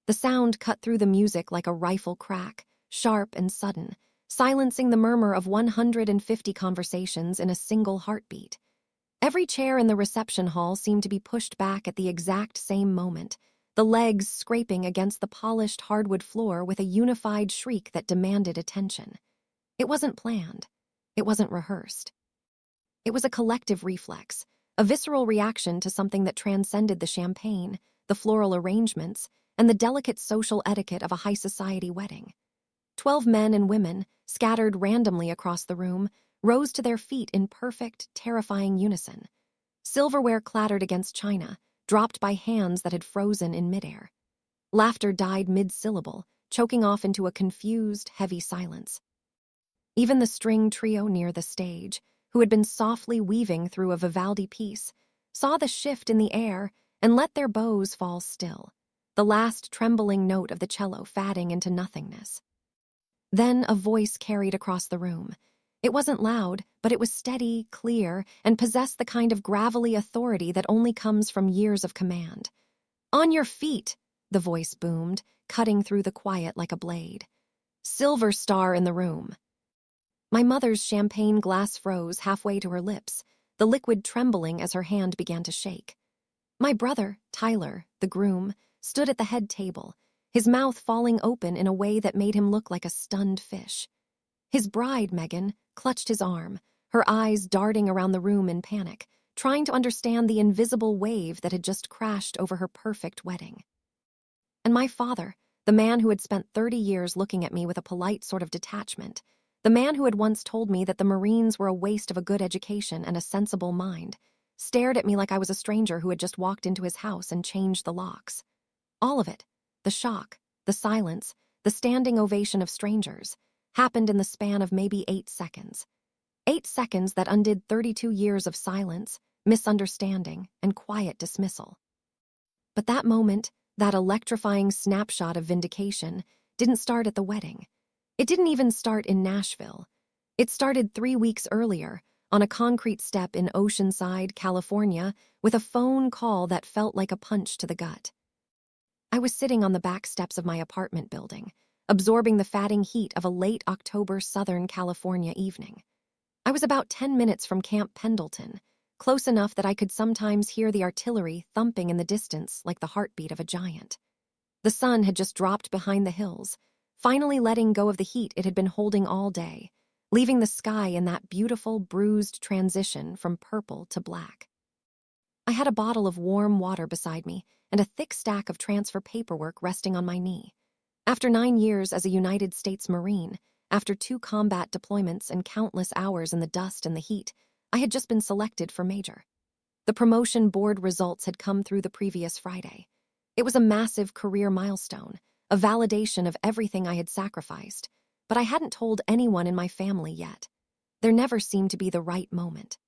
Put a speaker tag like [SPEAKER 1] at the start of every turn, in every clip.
[SPEAKER 1] The sound cut through the music like a rifle crack, sharp and sudden, silencing the murmur of 150 conversations in a single heartbeat. Every chair in the reception hall seemed to be pushed back at the exact same moment, the legs scraping against the polished hardwood floor with a unified shriek that demanded attention. It wasn't planned. It wasn't rehearsed. It was a collective reflex, a visceral reaction to something that transcended the champagne, the floral arrangements, and the delicate social etiquette of a high society wedding. 12 men and women, scattered randomly across the room, rose to their feet in perfect, terrifying unison. Silverware clattered against china, dropped by hands that had frozen in midair. Laughter died mid-syllable, choking off into a confused, heavy silence. Even the string trio near the stage, who had been softly weaving through a Vivaldi piece, saw the shift in the air and let their bows fall still, the last trembling note of the cello fading into nothingness. Then a voice carried across the room. It wasn't loud, but it was steady, clear, and possessed the kind of gravelly authority that only comes from years of command. "On your feet," the voice boomed, cutting through the quiet like a blade. "Silver star in the room." My mother's champagne glass froze halfway to her lips, the liquid trembling as her hand began to shake. My brother, Tyler, the groom, stood at the head table, his mouth falling open in a way that made him look like a stunned fish. His bride, Megan, clutched his arm, her eyes darting around the room in panic, trying to understand the invisible wave that had just crashed over her perfect wedding. And my father, the man who had spent 30 years looking at me with a polite sort of detachment, the man who had once told me that the Marines were a waste of a good education and a sensible mind, stared at me like I was a stranger who had just walked into his house and changed the locks. All of it, the shock, the silence, the standing ovation of strangers, happened in the span of maybe 8 seconds. 8 seconds that undid 32 years of silence, misunderstanding, and quiet dismissal. But that moment, that electrifying snapshot of vindication, didn't start at the wedding. It didn't even start in Nashville. It started 3 weeks earlier, on a concrete step in Oceanside, California, with a phone call that felt like a punch to the gut. I was sitting on the back steps of my apartment building, absorbing the fatting heat of a late October Southern California evening. I was about 10 minutes from Camp Pendleton, close enough that I could sometimes hear the artillery thumping in the distance like the heartbeat of a giant. The sun had just dropped behind the hills, finally letting go of the heat it had been holding all day, leaving the sky in that beautiful, bruised transition from purple to black. I had a bottle of warm water beside me and a thick stack of transfer paperwork resting on my knee. After 9 years as a United States Marine, after 2 combat deployments and countless hours in the dust and the heat, I had just been selected for major. The promotion board results had come through the previous Friday. It was a massive career milestone, a validation of everything I had sacrificed, but I hadn't told anyone in my family yet. There never seemed to be the right moment.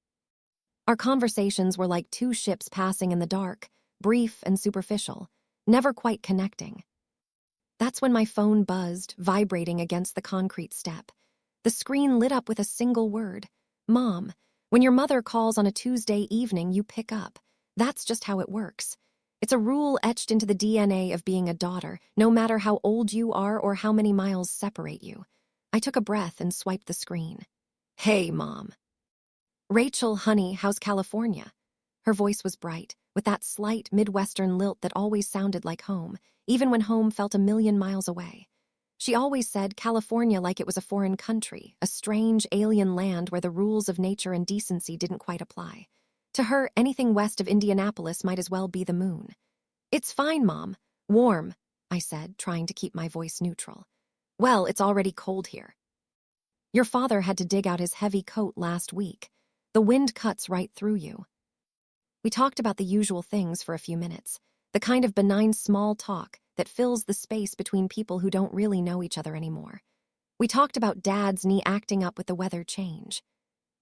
[SPEAKER 1] Our conversations were like 2 ships passing in the dark, brief and superficial, never quite connecting. That's when my phone buzzed, vibrating against the concrete step. The screen lit up with a single word: Mom. When your mother calls on a Tuesday evening, you pick up. That's just how it works. It's a rule etched into the DNA of being a daughter, no matter how old you are or how many miles separate you. I took a breath and swiped the screen. "Hey, Mom." "Rachel, honey, how's California?" Her voice was bright, with that slight Midwestern lilt that always sounded like home, even when home felt a million miles away. She always said California like it was a foreign country, a strange alien land where the rules of nature and decency didn't quite apply. To her, anything west of Indianapolis might as well be the moon. "It's fine, Mom. Warm," I said, trying to keep my voice neutral. "Well, it's already cold here." "Your father had to dig out his heavy coat last week. The wind cuts right through you." We talked about the usual things for a few minutes, the kind of benign small talk that fills the space between people who don't really know each other anymore. We talked about Dad's knee acting up with the weather change.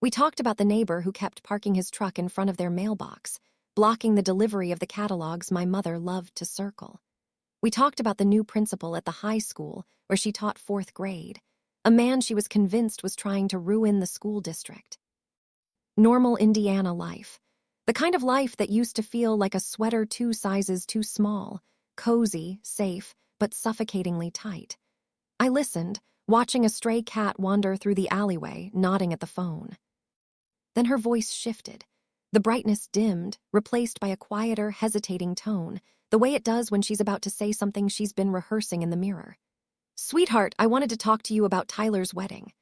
[SPEAKER 1] We talked about the neighbor who kept parking his truck in front of their mailbox, blocking the delivery of the catalogs my mother loved to circle. We talked about the new principal at the high school where she taught 4th grade, a man she was convinced was trying to ruin the school district. Normal Indiana life. The kind of life that used to feel like a sweater 2 sizes too small, cozy, safe, but suffocatingly tight. I listened, watching a stray cat wander through the alleyway, nodding at the phone. Then her voice shifted. The brightness dimmed, replaced by a quieter, hesitating tone, the way it does when she's about to say something she's been rehearsing in the mirror. "Sweetheart, I wanted to talk to you about Tyler's wedding."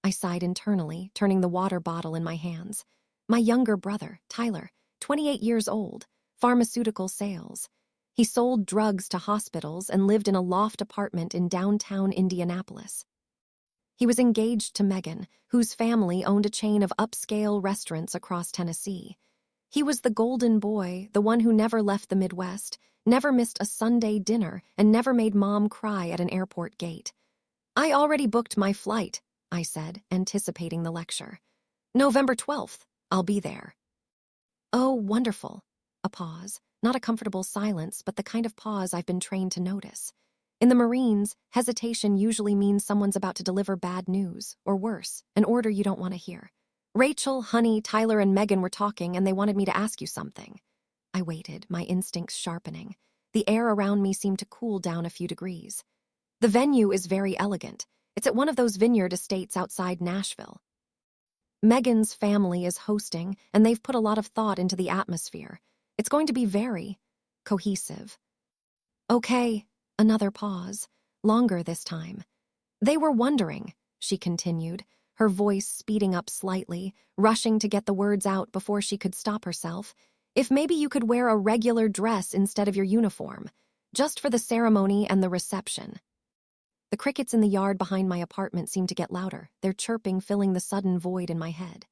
[SPEAKER 1] I sighed internally, turning the water bottle in my hands. My younger brother, Tyler, 28 years old, pharmaceutical sales. He sold drugs to hospitals and lived in a loft apartment in downtown Indianapolis. He was engaged to Megan, whose family owned a chain of upscale restaurants across Tennessee. He was the golden boy, the one who never left the Midwest, never missed a Sunday dinner, and never made Mom cry at an airport gate. "I already booked my flight," I said, anticipating the lecture. "November 12th. I'll be there." "Oh, wonderful." A pause, not a comfortable silence, but the kind of pause I've been trained to notice. In the Marines, hesitation usually means someone's about to deliver bad news, or worse, an order you don't want to hear. "Rachel, honey, Tyler, and Megan were talking, and they wanted me to ask you something." I waited, my instincts sharpening. The air around me seemed to cool down a few degrees. "The venue is very elegant. It's at one of those vineyard estates outside Nashville. Megan's family is hosting, and they've put a lot of thought into the atmosphere. It's going to be very cohesive." "Okay." Another pause, longer this time. "They were wondering," she continued, her voice speeding up slightly, rushing to get the words out before she could stop herself, "if maybe you could wear a regular dress instead of your uniform, just for the ceremony and the reception." The crickets in the yard behind my apartment seemed to get louder, their chirping filling the sudden void in my head.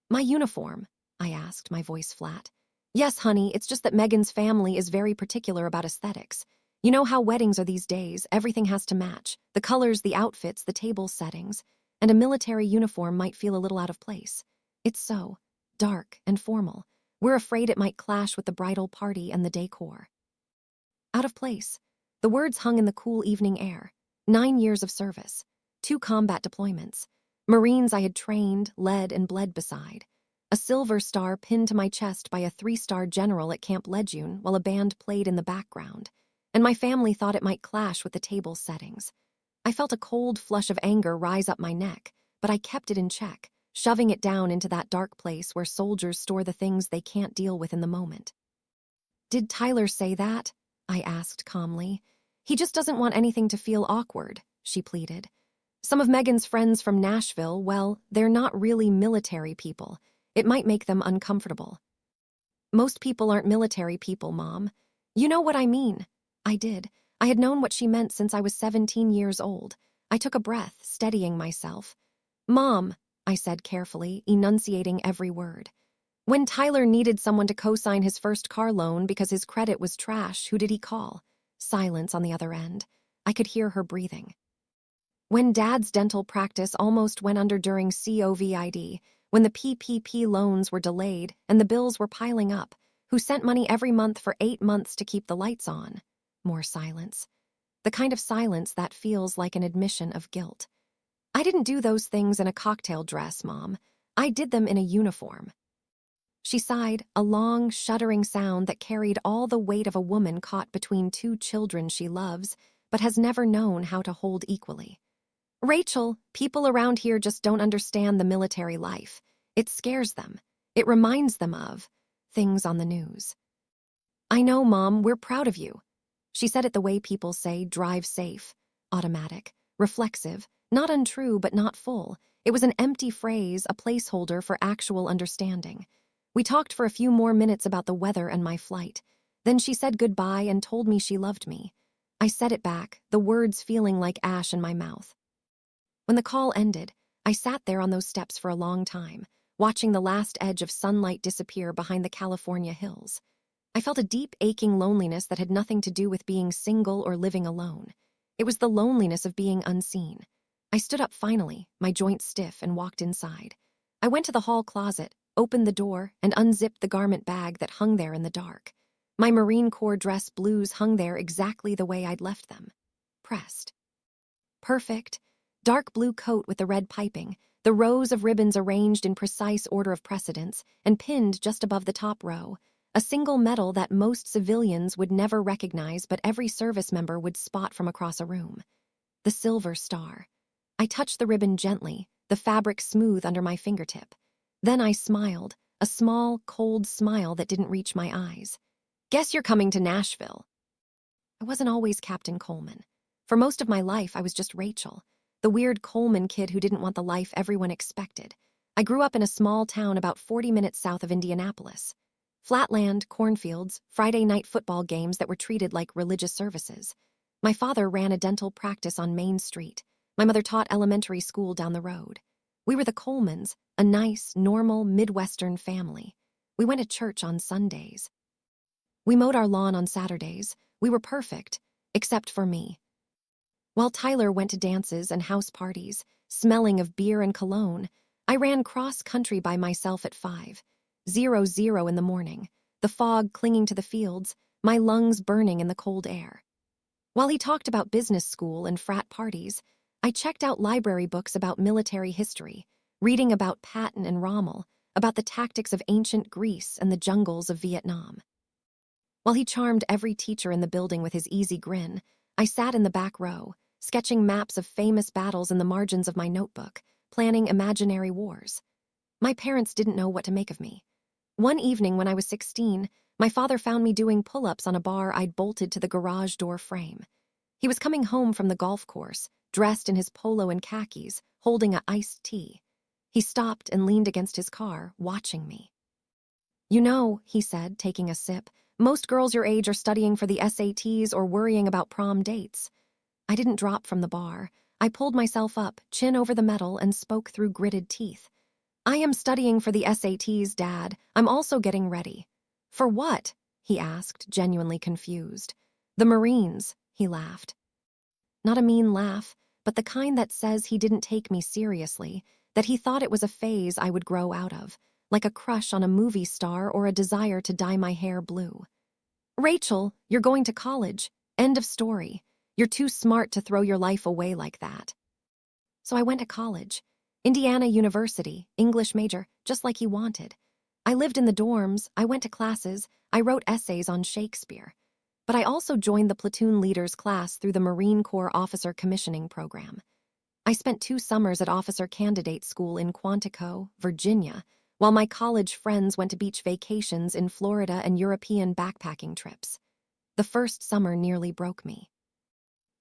[SPEAKER 1] "My uniform?" I asked, my voice flat. "Yes, honey, it's just that Megan's family is very particular about aesthetics. You know how weddings are these days, everything has to match. The colors, the outfits, the table settings. And a military uniform might feel a little out of place. It's so dark and formal. We're afraid it might clash with the bridal party and the decor." Out of place. The words hung in the cool evening air. 9 years of service. 2 combat deployments. Marines I had trained, led, and bled beside. A silver star pinned to my chest by a 3-star general at Camp Lejeune while a band played in the background. And my family thought it might clash with the table settings. I felt a cold flush of anger rise up my neck, but I kept it in check, shoving it down into that dark place where soldiers store the things they can't deal with in the moment. "Did Tyler say that?" I asked calmly. "He just doesn't want anything to feel awkward," she pleaded. "Some of Megan's friends from Nashville, well, they're not really military people. It might make them uncomfortable." "Most people aren't military people, Mom." "You know what I mean." I did. I had known what she meant since I was 17 years old. I took a breath, steadying myself. "Mom," I said carefully, enunciating every word. "When Tyler needed someone to co-sign his first car loan because his credit was trash, who did he call?" Silence on the other end. I could hear her breathing. "When Dad's dental practice almost went under during COVID, when the PPP loans were delayed and the bills were piling up, who sent money every month for 8 months to keep the lights on." More silence. The kind of silence that feels like an admission of guilt. "I didn't do those things in a cocktail dress, Mom. I did them in a uniform." She sighed, a long, shuddering sound that carried all the weight of a woman caught between 2 children she loves, but has never known how to hold equally. "Rachel, people around here just don't understand the military life. It scares them. It reminds them of things on the news." "I know, Mom, we're proud of you." She said it the way people say, "drive safe." Automatic, reflexive, not untrue but not full. It was an empty phrase, a placeholder for actual understanding. We talked for a few more minutes about the weather and my flight. Then she said goodbye and told me she loved me. I said it back, the words feeling like ash in my mouth. When the call ended, I sat there on those steps for a long time, watching the last edge of sunlight disappear behind the California hills. I felt a deep, aching loneliness that had nothing to do with being single or living alone. It was the loneliness of being unseen. I stood up finally, my joints stiff, and walked inside. I went to the hall closet, opened the door, and unzipped the garment bag that hung there in the dark. My Marine Corps dress blues hung there exactly the way I'd left them. Pressed. Perfect. Dark blue coat with the red piping, the rows of ribbons arranged in precise order of precedence, and pinned just above the top row. a single medal that most civilians would never recognize but every service member would spot from across a room. The Silver Star. I touched the ribbon gently, the fabric smooth under my fingertip. Then I smiled, a small, cold smile that didn't reach my eyes. Guess you're coming to Nashville. I wasn't always Captain Coleman. For most of my life, I was just Rachel, the weird Coleman kid who didn't want the life everyone expected. I grew up in a small town about 40 minutes south of Indianapolis. Flatland, cornfields, Friday night football games that were treated like religious services. My father ran a dental practice on Main Street. My mother taught elementary school down the road. We were the Colemans, a nice, normal, Midwestern family. We went to church on Sundays. We mowed our lawn on Saturdays. We were perfect, except for me. While Tyler went to dances and house parties, smelling of beer and cologne, I ran cross-country by myself at 5:00 in the morning, the fog clinging to the fields, my lungs burning in the cold air. While he talked about business school and frat parties, I checked out library books about military history, reading about Patton and Rommel, about the tactics of ancient Greece and the jungles of Vietnam. While he charmed every teacher in the building with his easy grin, I sat in the back row, sketching maps of famous battles in the margins of my notebook, planning imaginary wars. My parents didn't know what to make of me. One evening when I was 16, my father found me doing pull-ups on a bar I'd bolted to the garage door frame. He was coming home from the golf course, dressed in his polo and khakis, holding an iced tea. He stopped and leaned against his car, watching me. "You know," he said, taking a sip, "most girls your age are studying for the SATs or worrying about prom dates." I didn't drop from the bar. I pulled myself up, chin over the metal, and spoke through gritted teeth. "I am studying for the SATs, Dad. I'm also getting ready." "For what?" he asked, genuinely confused. "The Marines," he laughed. Not a mean laugh, but the kind that says he didn't take me seriously, that he thought it was a phase I would grow out of, like a crush on a movie star or a desire to dye my hair blue. "Rachel, you're going to college. End of story. You're too smart to throw your life away like that." So I went to college. Indiana University, English major, just like he wanted. I lived in the dorms, I went to classes, I wrote essays on Shakespeare. But I also joined the platoon leaders class through the Marine Corps Officer Commissioning Program. I spent 2 summers at Officer Candidate School in Quantico, Virginia, while my college friends went to beach vacations in Florida and European backpacking trips. The first summer nearly broke me.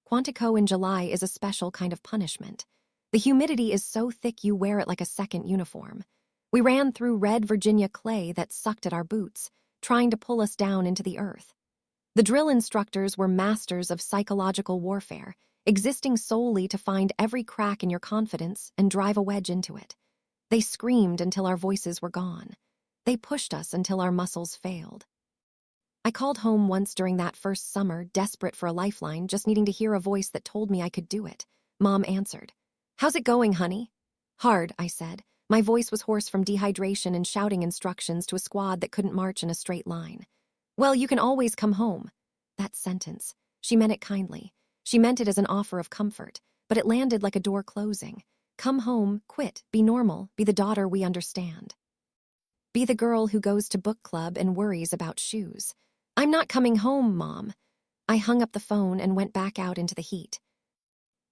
[SPEAKER 1] Quantico in July is a special kind of punishment. The humidity is so thick you wear it like a second uniform. We ran through red Virginia clay that sucked at our boots, trying to pull us down into the earth. The drill instructors were masters of psychological warfare, existing solely to find every crack in your confidence and drive a wedge into it. They screamed until our voices were gone. They pushed us until our muscles failed. I called home once during that first summer, desperate for a lifeline, just needing to hear a voice that told me I could do it. Mom answered. "How's it going, honey?" "Hard," I said. My voice was hoarse from dehydration and shouting instructions to a squad that couldn't march in a straight line. "Well, you can always come home." That sentence. She meant it kindly. She meant it as an offer of comfort, but it landed like a door closing. Come home, quit, be normal, be the daughter we understand. Be the girl who goes to book club and worries about shoes. "I'm not coming home, Mom." I hung up the phone and went back out into the heat.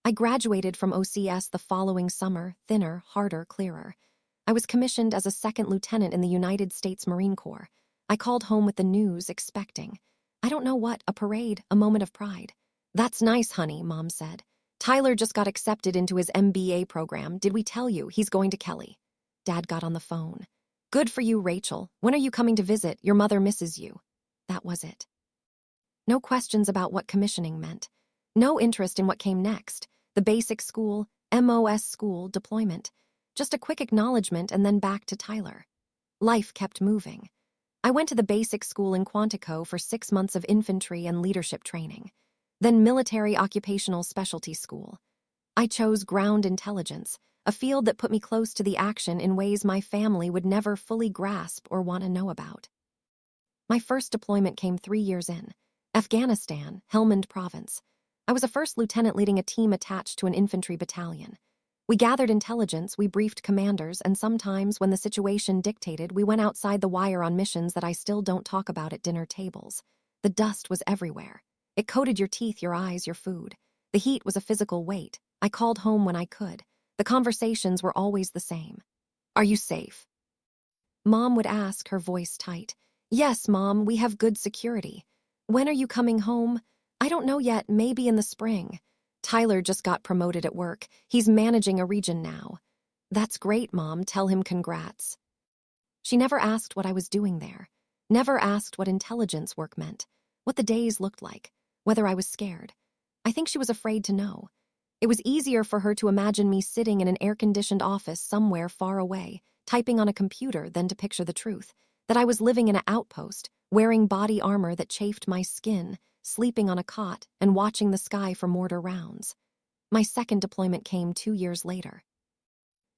[SPEAKER 1] I graduated from OCS the following summer, thinner, harder, clearer. I was commissioned as a second lieutenant in the United States Marine Corps. I called home with the news, expecting, I don't know what, a parade, a moment of pride. "That's nice, honey," Mom said. "Tyler just got accepted into his MBA program. Did we tell you he's going to Kelly?" Dad got on the phone. "Good for you, Rachel. When are you coming to visit? Your mother misses you." That was it. No questions about what commissioning meant. No interest in what came next. The basic school, MOS school, deployment. Just a quick acknowledgement and then back to Tyler. Life kept moving. I went to the basic school in Quantico for 6 months of infantry and leadership training. Then military occupational specialty school. I chose ground intelligence, a field that put me close to the action in ways my family would never fully grasp or want to know about. My first deployment came 3 years in. Afghanistan, Helmand Province. I was a first lieutenant leading a team attached to an infantry battalion. We gathered intelligence, we briefed commanders, and sometimes, when the situation dictated, we went outside the wire on missions that I still don't talk about at dinner tables. The dust was everywhere. It coated your teeth, your eyes, your food. The heat was a physical weight. I called home when I could. The conversations were always the same. "Are you safe?" Mom would ask, her voice tight. "Yes, Mom, we have good security." "When are you coming home?" "I don't know yet, maybe in the spring." "Tyler just got promoted at work. He's managing a region now." "That's great, Mom. Tell him congrats." She never asked what I was doing there. Never asked what intelligence work meant, what the days looked like, whether I was scared. I think she was afraid to know. It was easier for her to imagine me sitting in an air-conditioned office somewhere far away, typing on a computer, than to picture the truth, that I was living in an outpost, wearing body armor that chafed my skin, sleeping on a cot, and watching the sky for mortar rounds. My second deployment came 2 years later.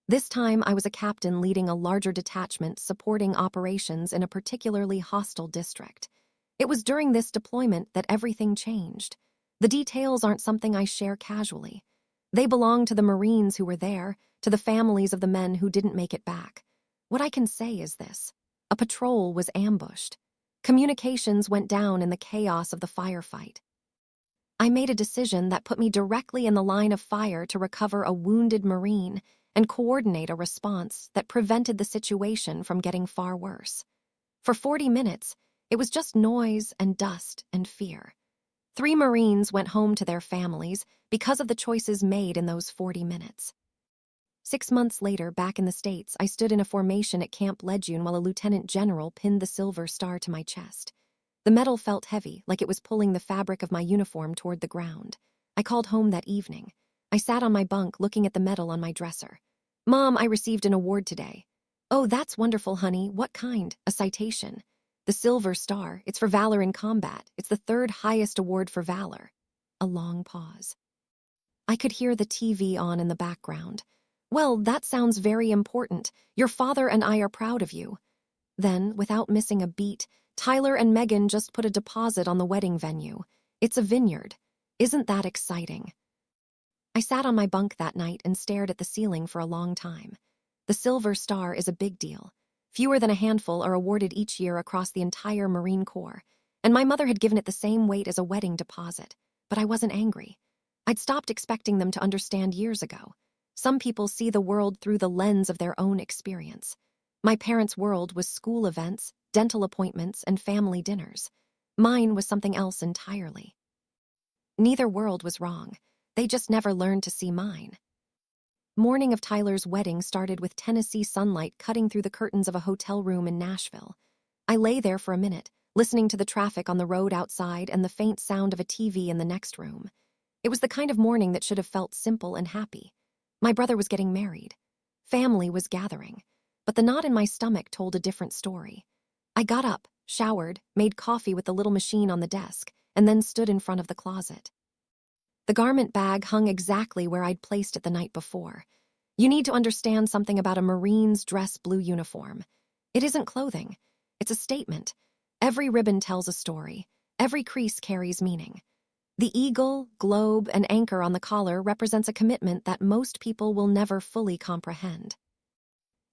[SPEAKER 1] This time, I was a captain leading a larger detachment supporting operations in a particularly hostile district. It was during this deployment that everything changed. The details aren't something I share casually. They belong to the Marines who were there, to the families of the men who didn't make it back. What I can say is this: a patrol was ambushed. Communications went down in the chaos of the firefight. I made a decision that put me directly in the line of fire to recover a wounded Marine and coordinate a response that prevented the situation from getting far worse. For 40 minutes, it was just noise and dust and fear. 3 Marines went home to their families because of the choices made in those 40 minutes. 6 months later, back in the States, I stood in a formation at Camp Lejeune while a lieutenant general pinned the silver star to my chest. The metal felt heavy, like it was pulling the fabric of my uniform toward the ground. I called home that evening. I sat on my bunk looking at the medal on my dresser. "Mom, I received an award today." "Oh, that's wonderful, honey. What kind?" "A citation." "The Silver Star. It's for valor in combat. It's the 3rd highest award for valor." A long pause. I could hear the TV on in the background. "Well, that sounds very important. Your father and I are proud of you." Then, without missing a beat, Tyler and Megan just put a deposit on the wedding venue. It's a vineyard. Isn't that exciting? I sat on my bunk that night and stared at the ceiling for a long time. The Silver Star is a big deal. Fewer than a handful are awarded each year across the entire Marine Corps, and my mother had given it the same weight as a wedding deposit. But I wasn't angry. I'd stopped expecting them to understand years ago. Some people see the world through the lens of their own experience. My parents' world was school events, dental appointments, and family dinners. Mine was something else entirely. Neither world was wrong. They just never learned to see mine. Morning of Tyler's wedding started with Tennessee sunlight cutting through the curtains of a hotel room in Nashville. I lay there for a minute, listening to the traffic on the road outside and the faint sound of a TV in the next room. It was the kind of morning that should have felt simple and happy. My brother was getting married. Family was gathering. But the knot in my stomach told a different story. I got up, showered, made coffee with the little machine on the desk, and then stood in front of the closet. The garment bag hung exactly where I'd placed it the night before. You need to understand something about a Marine's dress blue uniform. It isn't clothing. It's a statement. Every ribbon tells a story. Every crease carries meaning. The eagle, globe, and anchor on the collar represents a commitment that most people will never fully comprehend.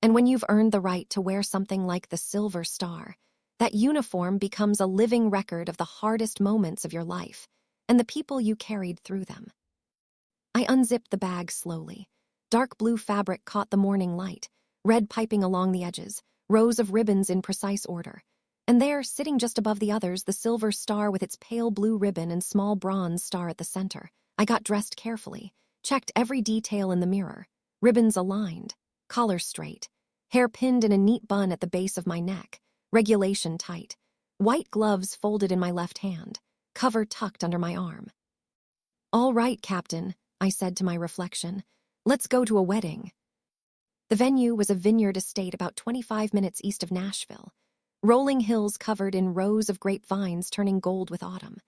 [SPEAKER 1] And when you've earned the right to wear something like the Silver Star, that uniform becomes a living record of the hardest moments of your life and the people you carried through them. I unzipped the bag slowly. Dark blue fabric caught the morning light, red piping along the edges, rows of ribbons in precise order. And there, sitting just above the others, the Silver Star with its pale blue ribbon and small bronze star at the center. I got dressed carefully, checked every detail in the mirror. Ribbons aligned, collar straight, hair pinned in a neat bun at the base of my neck, regulation tight, white gloves folded in my left hand, cover tucked under my arm. "All right, Captain," I said to my reflection. "Let's go to a wedding." The venue was a vineyard estate about 25 minutes east of Nashville. Rolling hills covered in rows of grapevines turning gold with autumn.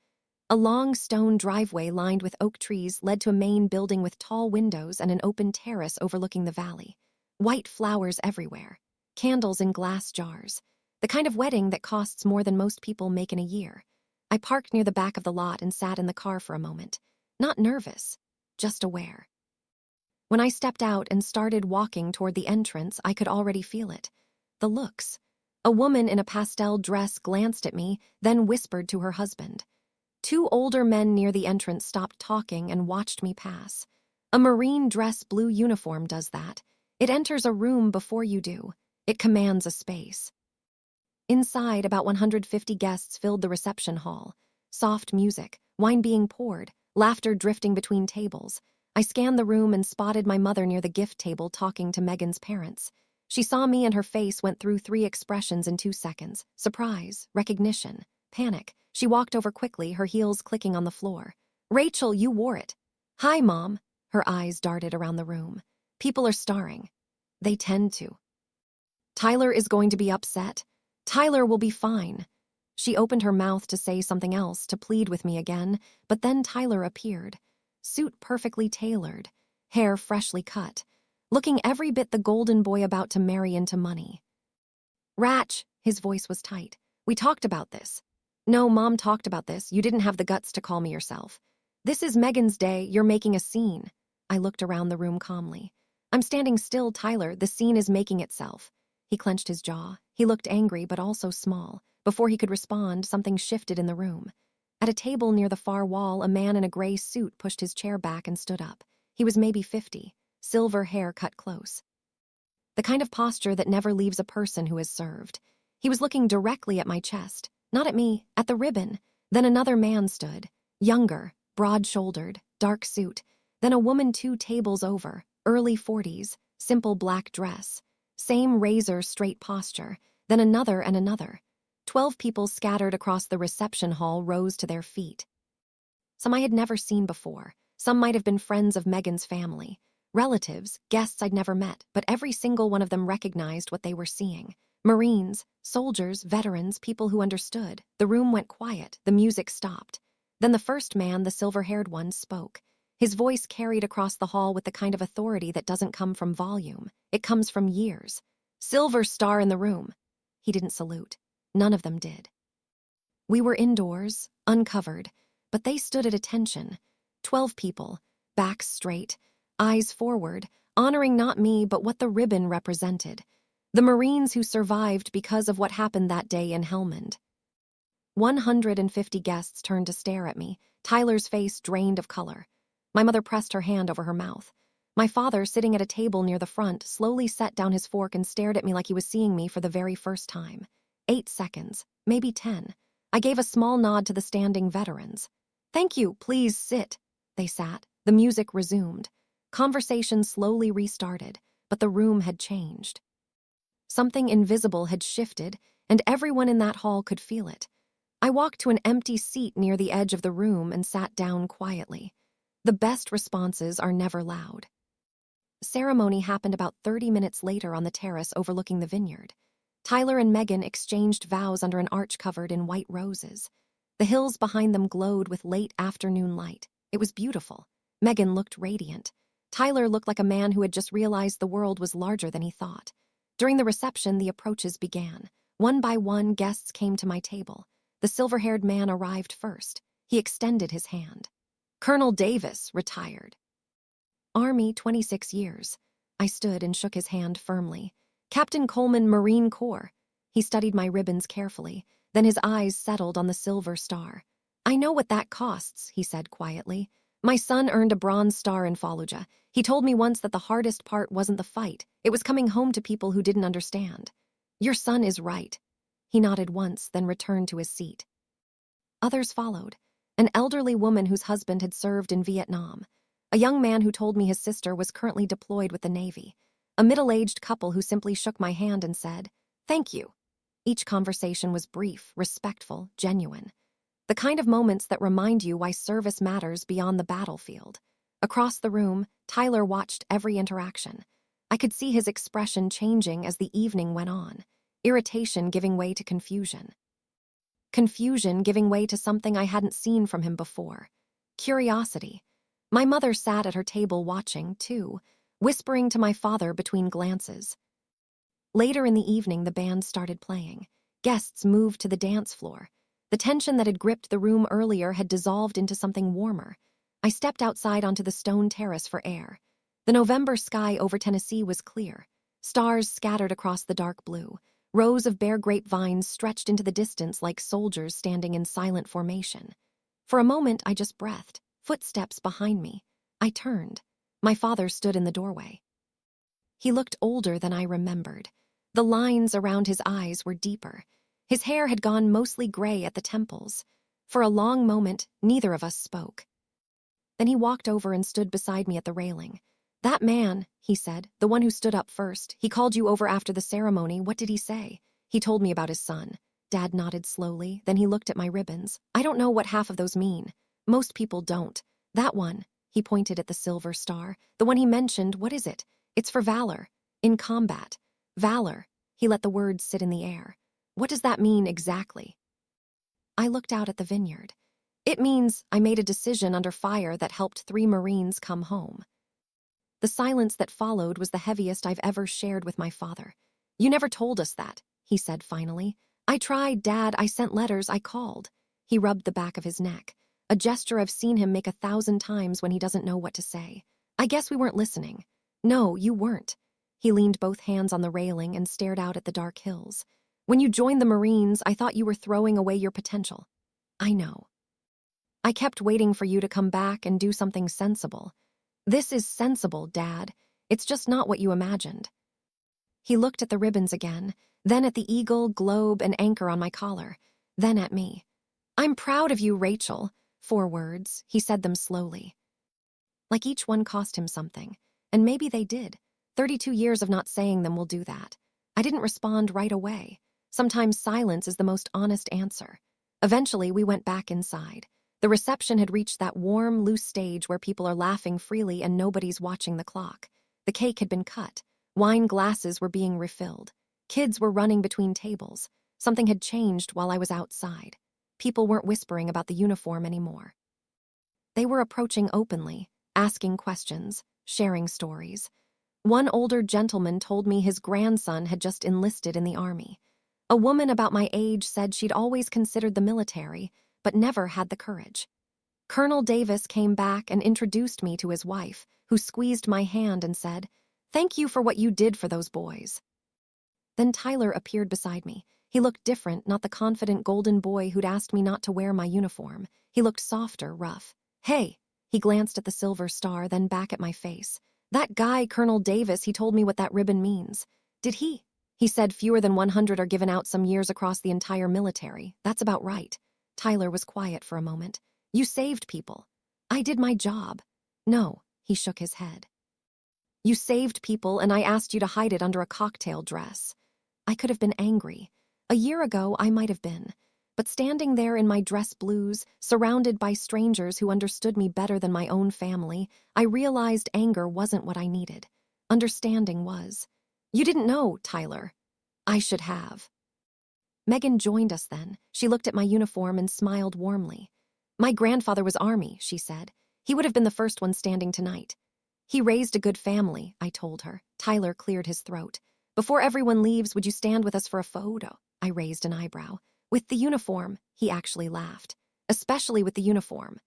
[SPEAKER 1] A long stone driveway lined with oak trees led to a main building with tall windows and an open terrace overlooking the valley. White flowers everywhere. Candles in glass jars. The kind of wedding that costs more than most people make in a year. I parked near the back of the lot and sat in the car for a moment. Not nervous, just aware. When I stepped out and started walking toward the entrance, I could already feel it. The looks. A woman in a pastel dress glanced at me, then whispered to her husband. Two older men near the entrance stopped talking and watched me pass. A marine dress blue uniform does that. It enters a room before you do. It commands a space. Inside, about 150 guests filled the reception hall. Soft music, wine being poured, laughter drifting between tables. I scanned the room and spotted my mother near the gift table talking to Megan's parents. She saw me and her face went through 3 expressions in 2 seconds. Surprise, recognition, panic. She walked over quickly, her heels clicking on the floor. "Rachel, you wore it." "Hi, Mom." Her eyes darted around the room. "People are staring." They tend to. "Tyler is going to be upset." "Tyler will be fine." She opened her mouth to say something else, to plead with me again, but then Tyler appeared. Suit perfectly tailored, hair freshly cut, looking every bit the golden boy about to marry into money. "Ratch," his voice was tight. "We talked about this." "No, Mom talked about this. You didn't have the guts to call me yourself. This is Megan's day. You're making a scene." I looked around the room calmly. "I'm standing still, Tyler. The scene is making itself." He clenched his jaw. He looked angry but also small. Before he could respond, something shifted in the room. At a table near the far wall, a man in a gray suit pushed his chair back and stood up. He was maybe 50, silver hair cut close. The kind of posture that never leaves a person who has served. He was looking directly at my chest, not at me, at the ribbon. Then another man stood, younger, broad-shouldered, dark suit. Then a woman 2 tables over, early 40s, simple black dress. Same razor-straight posture. Then another and another. 12 people scattered across the reception hall rose to their feet. Some I had never seen before. Some might have been friends of Megan's family. Relatives, guests I'd never met, but every single one of them recognized what they were seeing. Marines, soldiers, veterans, people who understood. The room went quiet. The music stopped. Then the first man, the silver-haired one, spoke. His voice carried across the hall with the kind of authority that doesn't come from volume. It comes from years. "Silver star in the room." He didn't salute. None of them did. We were indoors, uncovered, but they stood at attention. 12 people, backs straight, eyes forward, honoring not me but what the ribbon represented. The Marines who survived because of what happened that day in Helmand. 150 guests turned to stare at me, Tyler's face drained of color. My mother pressed her hand over her mouth. My father, sitting at a table near the front, slowly set down his fork and stared at me like he was seeing me for the very first time. 8 seconds, maybe 10. I gave a small nod to the standing veterans. "Thank you, please sit." They sat. The music resumed. Conversation slowly restarted, but the room had changed. Something invisible had shifted, and everyone in that hall could feel it. I walked to an empty seat near the edge of the room and sat down quietly. The best responses are never loud. Ceremony happened about 30 minutes later on the terrace overlooking the vineyard. Tyler and Megan exchanged vows under an arch covered in white roses. The hills behind them glowed with late afternoon light. It was beautiful. Megan looked radiant. Tyler looked like a man who had just realized the world was larger than he thought. During the reception, the approaches began. One by one, guests came to my table. The silver-haired man arrived first. He extended his hand. "Colonel Davis, retired." "Army, 26 years. I stood and shook his hand firmly. "Captain Coleman, Marine Corps." He studied my ribbons carefully. Then his eyes settled on the silver star. "I know what that costs," he said quietly. "My son earned a bronze star in Fallujah. He told me once that the hardest part wasn't the fight. It was coming home to people who didn't understand." "Your son is right." He nodded once, then returned to his seat. Others followed. An elderly woman whose husband had served in Vietnam. A young man who told me his sister was currently deployed with the Navy. A middle-aged couple who simply shook my hand and said, "Thank you." Each conversation was brief, respectful, genuine. The kind of moments that remind you why service matters beyond the battlefield. Across the room, Tyler watched every interaction. I could see his expression changing as the evening went on, irritation giving way to confusion. Confusion giving way to something I hadn't seen from him before. Curiosity. My mother sat at her table watching, too, whispering to my father between glances. Later in the evening, the band started playing. Guests moved to the dance floor. The tension that had gripped the room earlier had dissolved into something warmer. I stepped outside onto the stone terrace for air. The November sky over Tennessee was clear. Stars scattered across the dark blue. Rows of bare grapevines stretched into the distance like soldiers standing in silent formation. For a moment, I just breathed. Footsteps behind me. I turned. My father stood in the doorway. He looked older than I remembered. The lines around his eyes were deeper. His hair had gone mostly gray at the temples. For a long moment, neither of us spoke. Then he walked over and stood beside me at the railing. "That man," he said, "the one who stood up first, he called you over after the ceremony. What did he say?" "He told me about his son." Dad nodded slowly, then he looked at my ribbons. "I don't know what half of those mean. Most people don't. That one," he pointed at the silver star, "the one he mentioned, what is it? It's for valor. In combat. Valor." He let the words sit in the air. "What does that mean exactly?" I looked out at the vineyard. "It means I made a decision under fire that helped 3 Marines come home." The silence that followed was the heaviest I've ever shared with my father. "You never told us that," he said finally. "I tried, Dad. I sent letters. I called." He rubbed the back of his neck, a gesture I've seen him make 1,000 times when he doesn't know what to say. "I guess we weren't listening." "No, you weren't." He leaned both hands on the railing and stared out at the dark hills. "When you joined the Marines, I thought you were throwing away your potential." "I know." "I kept waiting for you to come back and do something sensible." "This is sensible, Dad. It's just not what you imagined." He looked at the ribbons again, then at the eagle, globe, and anchor on my collar, then at me. "I'm proud of you, Rachel." 4 words, he said them slowly. Like each one cost him something, and maybe they did. 32 years of not saying them will do that. I didn't respond right away. Sometimes silence is the most honest answer. Eventually, we went back inside. The reception had reached that warm, loose stage where people are laughing freely and nobody's watching the clock. The cake had been cut. Wine glasses were being refilled. Kids were running between tables. Something had changed while I was outside. People weren't whispering about the uniform anymore. They were approaching openly, asking questions, sharing stories. One older gentleman told me his grandson had just enlisted in the army. A woman about my age said she'd always considered the military, but never had the courage. Colonel Davis came back and introduced me to his wife, who squeezed my hand and said, "Thank you for what you did for those boys." Then Tyler appeared beside me. He looked different, not the confident golden boy who'd asked me not to wear my uniform. He looked softer, rough. "Hey," he glanced at the silver star, then back at my face. "That guy, Colonel Davis, he told me what that ribbon means." "Did he?" "He said fewer than 100 are given out some years across the entire military. That's about right." Tyler was quiet for a moment. "You saved people." "I did my job." "No," he shook his head. "You saved people and I asked you to hide it under a cocktail dress." I could have been angry. A year ago, I might have been. But standing there in my dress blues, surrounded by strangers who understood me better than my own family, I realized anger wasn't what I needed. Understanding was. "You didn't know, Tyler." "I should have." Megan joined us then. She looked at my uniform and smiled warmly. "My grandfather was Army," she said. "He would have been the first one standing tonight." "He raised a good family," I told her. Tyler cleared his throat. "Before everyone leaves, would you stand with us for a photo?" I raised an eyebrow. "With the uniform," he actually laughed. "Especially with the uniform."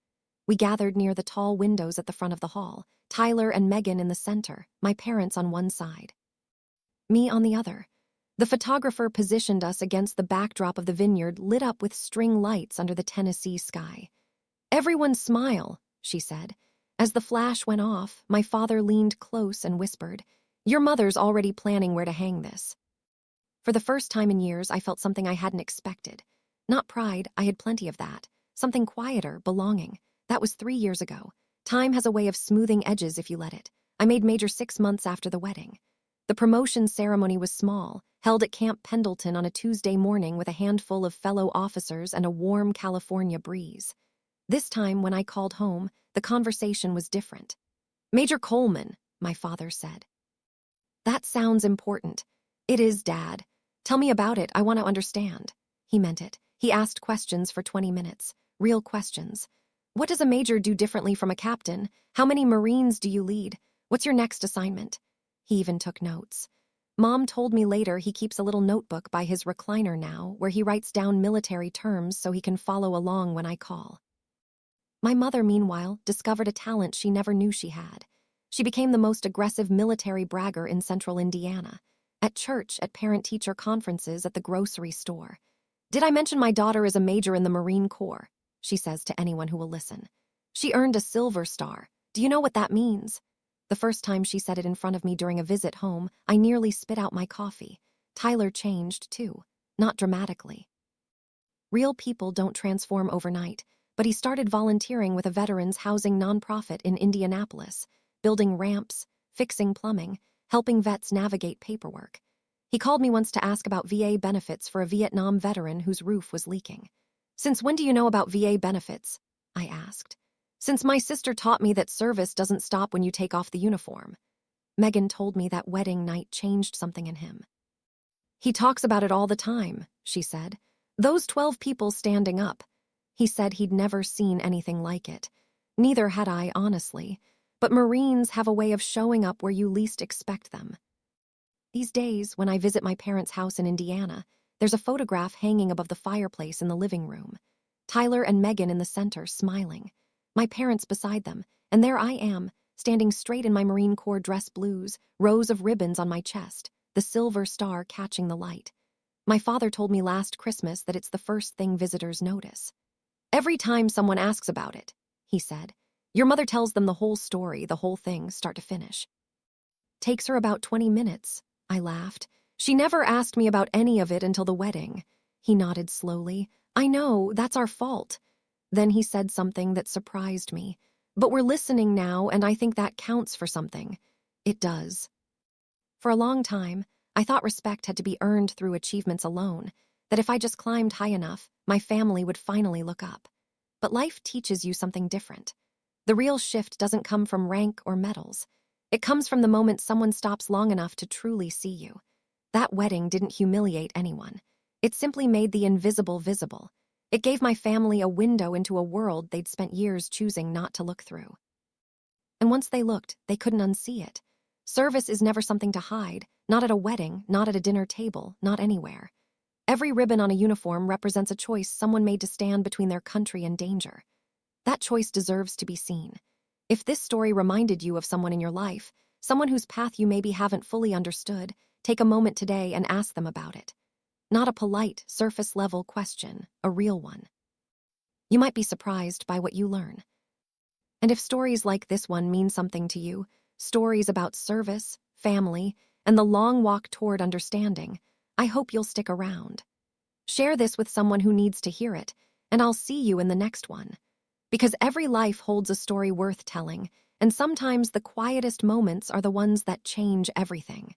[SPEAKER 1] We gathered near the tall windows at the front of the hall, Tyler and Megan in the center, my parents on one side. Me on the other. The photographer positioned us against the backdrop of the vineyard lit up with string lights under the Tennessee sky. "Everyone smile," she said. As the flash went off, my father leaned close and whispered, "Your mother's already planning where to hang this." For the first time in years, I felt something I hadn't expected. Not pride, I had plenty of that. Something quieter, belonging. That was 3 years ago. Time has a way of smoothing edges if you let it. I made major 6 months after the wedding. The promotion ceremony was small, held at Camp Pendleton on a Tuesday morning with a handful of fellow officers and a warm California breeze. This time, when I called home, the conversation was different. "Major Coleman," my father said. "That sounds important." "It is, Dad. Tell me about it. I want to understand." He meant it. He asked questions for 20 minutes. Real questions. "What does a major do differently from a captain? How many Marines do you lead? What's your next assignment?" He even took notes. Mom told me later he keeps a little notebook by his recliner now where he writes down military terms so he can follow along when I call. My mother, meanwhile, discovered a talent she never knew she had. She became the most aggressive military bragger in central Indiana. At church, at parent-teacher conferences, at the grocery store. "Did I mention my daughter is a major in the Marine Corps?" she says to anyone who will listen. "She earned a Silver Star. Do you know what that means?" The first time she said it in front of me during a visit home, I nearly spit out my coffee. Tyler changed, too. Not dramatically. Real people don't transform overnight, but he started volunteering with a veterans housing nonprofit in Indianapolis, building ramps, fixing plumbing, helping vets navigate paperwork. He called me once to ask about VA benefits for a Vietnam veteran whose roof was leaking. "Since when do you know about VA benefits?" I asked. "Since my sister taught me that service doesn't stop when you take off the uniform." Megan told me that wedding night changed something in him. "He talks about it all the time," she said. "Those 12 people standing up." He said he'd never seen anything like it. Neither had I, honestly. But Marines have a way of showing up where you least expect them. These days, when I visit my parents' house in Indiana, there's a photograph hanging above the fireplace in the living room. Tyler and Megan in the center, smiling. My parents beside them, and there I am, standing straight in my Marine Corps dress blues, rows of ribbons on my chest, the Silver Star catching the light. My father told me last Christmas that it's the first thing visitors notice. "Every time someone asks about it," he said, "your mother tells them the whole story, the whole thing, start to finish." "Takes her about 20 minutes, I laughed. "She never asked me about any of it until the wedding." He nodded slowly. "I know, that's our fault." Then he said something that surprised me. "But we're listening now, and I think that counts for something." It does. For a long time, I thought respect had to be earned through achievements alone, that if I just climbed high enough, my family would finally look up. But life teaches you something different. The real shift doesn't come from rank or medals. It comes from the moment someone stops long enough to truly see you. That wedding didn't humiliate anyone. It simply made the invisible visible. It gave my family a window into a world they'd spent years choosing not to look through. And once they looked, they couldn't unsee it. Service is never something to hide, not at a wedding, not at a dinner table, not anywhere. Every ribbon on a uniform represents a choice someone made to stand between their country and danger. That choice deserves to be seen. If this story reminded you of someone in your life, someone whose path you maybe haven't fully understood, take a moment today and ask them about it. Not a polite, surface-level question, a real one. You might be surprised by what you learn. And if stories like this one mean something to you, stories about service, family, and the long walk toward understanding, I hope you'll stick around. Share this with someone who needs to hear it, and I'll see you in the next one. Because every life holds a story worth telling, and sometimes the quietest moments are the ones that change everything.